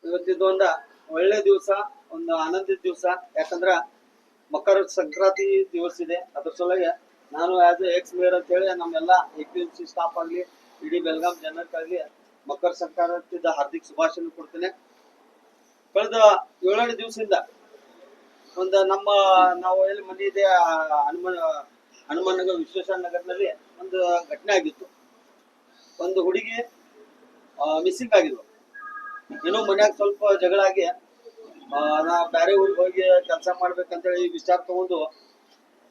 ಇವತ್ತಿದೊಂದ ಒಳ್ಳೆ ದಿವಸ, ಒಂದು ಆನಂದಿತ ದಿವಸ. ಯಾಕಂದ್ರ ಮಕರ ಸಂಕ್ರಾಂತಿ ದಿವಸ ಇದೆ. ಅದ್ರ ಸಲುವಾಗಿ ನಾನು ಆಸ್ ಎಕ್ಸ್ ಮೇಯರ್ ಅಂತ ಹೇಳಿ ನಮ್ಮೆಲ್ಲ APMC ಸ್ಟಾಫ್ ಆಗಲಿ, ಇಡೀ ಬೆಳಗಾಂ ಜನಕ್ಕಾಗಲಿ ಮಕರ ಸಂಕ್ರಾಂತಿದ ಹಾರ್ದಿಕ ಶುಭಾಶಯ ಕೊಡ್ತೇನೆ. ಕಳೆದ 7 ದಿವಸದಿಂದ ಒಂದು ನಾವು ಎಲ್ಲಿ ಮನೆ ಇದೆ ಹನುಮಾನ್ ನಗರ ವಿಶ್ವೇಶ್ವರ ನಗರದಲ್ಲಿ ಒಂದು ಘಟನೆ ಆಗಿತ್ತು. ಒಂದು ಹುಡುಗಿ ಮಿಸ್ಸಿಂಗ್ ಆಗಿದ್ವು. ಏನೋ ಮನ್ಯಾಗ ಸ್ವಲ್ಪ ಜಗಳ ಆಗಿ ನಾ ಬೇರೆ ಊರಿಗೆ ಹೋಗಿ ಕೆಲಸ ಮಾಡ್ಬೇಕಂತೇಳಿ ವಿಚಾರ ತಗೊಂಡು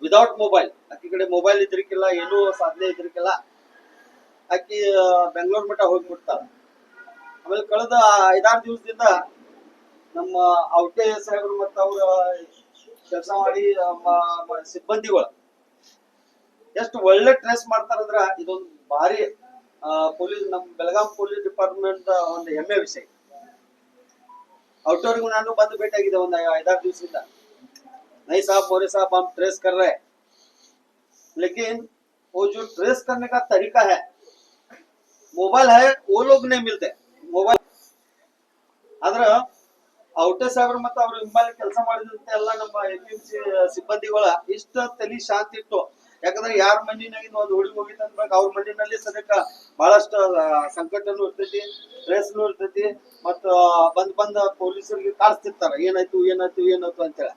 ವಿದೌಟ್ ಮೊಬೈಲ್, ಆಕಿ ಕಡೆ ಮೊಬೈಲ್ ಇದ್ರಿಕಿಲ್ಲ, ಏನೂ ಸಾಧನೆ ಇದ್ರಿಕಿಲ್ಲ, ಆಕಿ ಬೆಂಗಳೂರು ಮಟ್ಟ ಹೋಗ್ಬಿಡ್ತಾಳ. ಆಮೇಲೆ ಕಳೆದ 5-6 ದಿವಸದಿಂದ ನಮ್ಮ ಔಟೆ ಸಾಹೇಬರು ಮತ್ತು ಅವ್ರ ಕೆಲಸ ಮಾಡಿ ಸಿಬ್ಬಂದಿಗಳು ಎಷ್ಟು ಒಳ್ಳೆ ಟ್ರೇಸ್ ಮಾಡ್ತಾರಂದ್ರ ಇದೊಂದು ಭಾರಿ ಪೊಲೀಸ್, ನಮ್ಮ ಬೆಳಗಾಂ ಪೊಲೀಸ್ ಡಿಪಾರ್ಟ್ಮೆಂಟ್ ಒಂದು ಹೆಮ್ಮೆ ವಿಷಯ. ಔಟವರೆಗೂ ನಾನು ಬಂದು ಭೇಟಿಯಾಗಿದೆ ಒಂದು 5-6 दिवसದಿಂದ. नहीं साहब, मोरे साहब, हम ट्रेस कर रहे हैं, लेकिन वो जो ट्रेस करने का तरीका है, मोबाइल है, वो लोग नहीं मिलते मोबाइल. आದ್ರ ಔಟೆ ಸಾಹೇಬ್ರು ಮತ್ತು ಅವ್ರ ಹಿಂಬಾಲಿ ಕೆಲಸ ಮಾಡಿದಂತೆ ಎಲ್ಲ ನಮ್ಮ APMC ಸಿಬ್ಬಂದಿಗಳ ಇಷ್ಟ ತಲಿ ಶಾಂತಿ ಇಟ್ಟು. ಯಾಕಂದ್ರೆ ಯಾರ ಮಂದಿನಾಗಿಂದ ಒಂದು ಹುಡುಗಿ ಹೋಗಿತ್ತು ಅಂದ್ಬೇಕು, ಅವ್ರ ಮಂದಿನಲ್ಲಿ ಸದ್ಯಕ್ಕ ಬಹಳಷ್ಟು ಸಂಕಟನೂ ಇರ್ತೈತಿ, ಸ್ಟ್ರೆಸ್ನು ಇರ್ತೈತಿ. ಮತ್ತು ಬಂದ ಪೊಲೀಸರಿಗೆ ಕಾಡಿಸ್ತಿರ್ತಾರ, ಏನಾಯ್ತು ಏನಾಯ್ತು ಏನಾಯ್ತು ಅಂತೇಳಿ.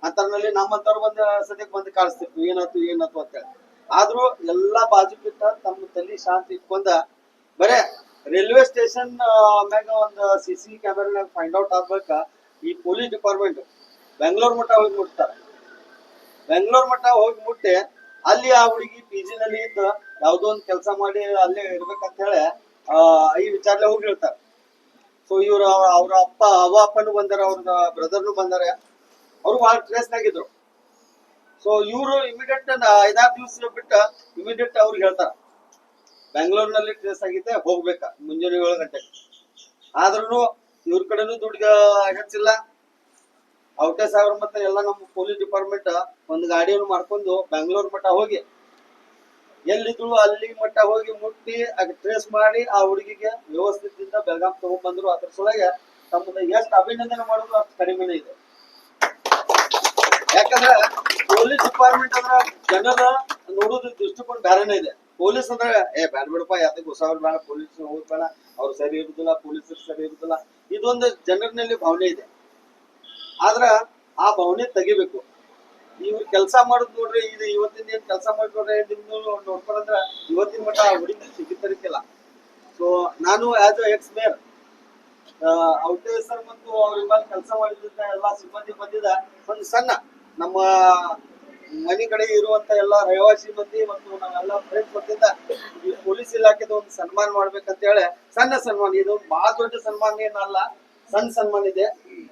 ಅಂತರ್ನಲ್ಲಿ ನಮ್ಮಂತವ್ರು ಸದ್ಯಕ್ಕೆ ಬಂದು ಕಾಡಿಸ್ತಿರ್ತೀವಿ, ಏನಾಯ್ತು ಅಂತೇಳಿ. ಆದ್ರೂ ಎಲ್ಲಾ ಬಾಜುಕಿಟ್ಟ ತಮ್ಮ ತಲಿ ಶಾಂತಿ ಇಟ್ಕೊಂಡ ಬರೇ ರೈಲ್ವೆ ಸ್ಟೇಷನ್ ಮ್ಯಾಗ ಒಂದು CC ಕ್ಯಾಮೆರಾಗ ಫೈಂಡ್ ಔಟ್ ಆಗ್ಬೇಕ ಈ ಪೊಲೀಸ್ ಡಿಪಾರ್ಟ್ಮೆಂಟ್ ಬೆಂಗಳೂರು ಮಟ್ಟ ಹೋಗಿ ಮುಟ್ತಾರೆ. ಬೆಂಗಳೂರು ಮಟ್ಟ ಹೋಗಿ ಮುಟ್ಟಿ ಅಲ್ಲಿ ಆ ಹುಡುಗಿ PG ನಲ್ಲಿ ಇದ್ದು ಯಾವ್ದೋ ಒಂದು ಕೆಲಸ ಮಾಡಿ ಅಲ್ಲೇ ಇರ್ಬೇಕಂತ ಹೇಳಿ ಈ ವಿಚಾರಲೆ ಹೋಗಿ ಹೇಳ್ತಾರೆ. ಸೊ ಇವ್ರ ಅವ್ರ ಅಪ್ಪನು ಬಂದಾರ, ಅವ್ರ ಬ್ರದರ್ನು ಬಂದಾರ, ಅವ್ರು ಬಹಳ ಸ್ಟ್ರೆಸ್ ಆಗಿದ್ರು. ಸೊ ಇವ್ರು ಇಮಿಡಿಯೇಟ್ 5-6 ದಿವಸ ಬಿಟ್ಟ ಇಮಿಡಿಯೇಟ್ ಅವ್ರಿಗೆ ಹೇಳ್ತಾರ, ಬೆಂಗಳೂರಿನಲ್ಲಿ ಟ್ರೇಸ್ ಆಗಿದೆ, ಹೋಗ್ಬೇಕ ಮುಂಜಾನೆ 7 ಗಂಟೆಗೆ. ಆದ್ರೂ ಇವ್ರ ಕಡೆನೂ ದುಡ್ಡು ಹೆಚ್ಚಿಲ್ಲ. ಔಟೆ ಸಾಹೇಬ್ರ ಮತ್ತೆ ಎಲ್ಲ ನಮ್ಮ ಪೊಲೀಸ್ ಡಿಪಾರ್ಟ್ಮೆಂಟ್ ಒಂದು ಗಾಡಿಯನ್ನು ಮಾಡ್ಕೊಂಡು ಬೆಂಗಳೂರು ಮಟ್ಟ ಹೋಗಿ ಎಲ್ಲಿದ್ರು ಅಲ್ಲಿ ಮಟ್ಟ ಹೋಗಿ ಮುಟ್ಟಿ ಟ್ರೇಸ್ ಮಾಡಿ ಆ ಹುಡುಗಿಗೆ ವ್ಯವಸ್ಥಿತದಿಂದ ಬೆಳಗಾಂ ತಗೊಂಡ್ಬಂದ್ರು. ಅದ್ರ ಸಲುವಾಗಿ ತಮ್ಮನ್ನ ಎಷ್ಟು ಅಭಿನಂದನೆ ಮಾಡೋದು ಅಷ್ಟು ಕಡಿಮೆನೇ ಇದೆ. ಯಾಕಂದ್ರೆ ಪೊಲೀಸ್ ಡಿಪಾರ್ಟ್ಮೆಂಟ್ ಅಂದ್ರೆ ಜನರ ನೋಡೋದು ದೃಷ್ಟಿಕೋನ ಬೇರೆನೇ ಇದೆ. ಪೊಲೀಸ್ ಅಂದ್ರೆ ಬ್ಯಾಡ ಬಿಡಪ್ಪ, ಯಾತಕ್ಕೆ ಹೊಸವ್ರು ಬೇಡ, ಪೊಲೀಸ್ ಹೋಗ್ಬೇಡ, ಅವ್ರು ಸರಿ ಇರುದಿಲ್ಲ, ಪೊಲೀಸರು ಸರಿ ಇರುದಿಲ್ಲ, ಇದೊಂದು ಜನರಲ್ಲಿ ಭಾವನೆ ಇದೆ. ಆದ್ರ ಆ ಭಾವನೆ ತೆಗಿಬೇಕು. ಇವ್ರು ಕೆಲಸ ಮಾಡುದು ನೋಡ್ರಿ, ಇದು ಇವತ್ತಿನ ಏನ್ ಕೆಲಸ ಮಾಡಿ ನೋಡ್ರಿ, ನಿಮ್ದು ನೋಡ್ಕೊಂಡ್ರ ಇವತ್ತಿನ ಮಟ್ಟ ಹುಡುಗಿ ಸಿಗಿತರಿಕಿಲ್ಲ. ಸೊ ನಾನು ಆಸ್ ಎಕ್ಸ್ ಮೇಯರ್ ಔಟೇ ಸರ್ ಮತ್ತು ಅವ್ರ ಕೆಲಸ ಮಾಡಿದ ಎಲ್ಲಾ ಸಿಬ್ಬಂದಿ ಬಂದಿದ ಒಂದು ಸಣ್ಣ ನಮ್ಮ ಮನೆ ಕಡೆ ಇರುವಂತ ಎಲ್ಲಾ ರಹವಾಸಿ ಮಂದಿ ಮತ್ತು ನಾವೆಲ್ಲ ಫ್ರೆಂಡ್ಸ್ ಬಂದಿದ್ದ ಈ ಪೊಲೀಸ್ ಇಲಾಖೆದ ಒಂದು ಸನ್ಮಾನ ಮಾಡ್ಬೇಕಂತ ಹೇಳಿ ಸಣ್ಣ ಸನ್ಮಾನ. ಇದು ಬಹಳ ದೊಡ್ಡ ಸನ್ಮಾನ ಏನಲ್ಲ, ಸಣ್ಣ ಸನ್ಮಾನ ಇದೆ.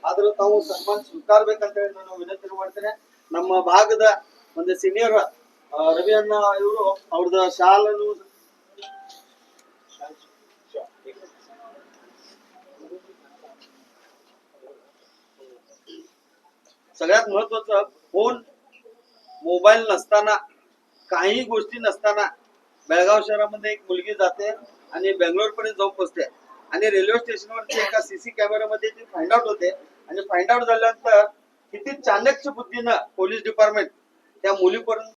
ಆದ್ರೂ ತಾವು ಸನ್ಮಾನ ಸ್ವೀಕಾರಬೇಕಂತ ಹೇಳಿ ನಾನು ವಿನಂತಿ ಮಾಡ್ತೇನೆ. ನಮ್ಮ ಭಾಗದ ಒಂದು ಸೀನಿಯರ್ ರವಿ ಅಣ್ಣ ಇವರು ಅವ್ರದ್ದು ಶಾಲನು सगळ्यात महत्वाचं, फोन मोबाईल नसताना, काही गोष्टी नसताना बेळगाव शहरामध्ये एक मुलगी जाते आणि बेंगलोर पर्यंत जाऊन पोहोचते आणि रेल्वे स्टेशनवरती एका CC कॅमेरामध्ये ती फाइंड आउट होते. आणि फाइंड आउट झाल्यानंतर किती चाणक्य बुद्धीनं पोलीस डिपार्टमेंट त्या मुलीपर्यंत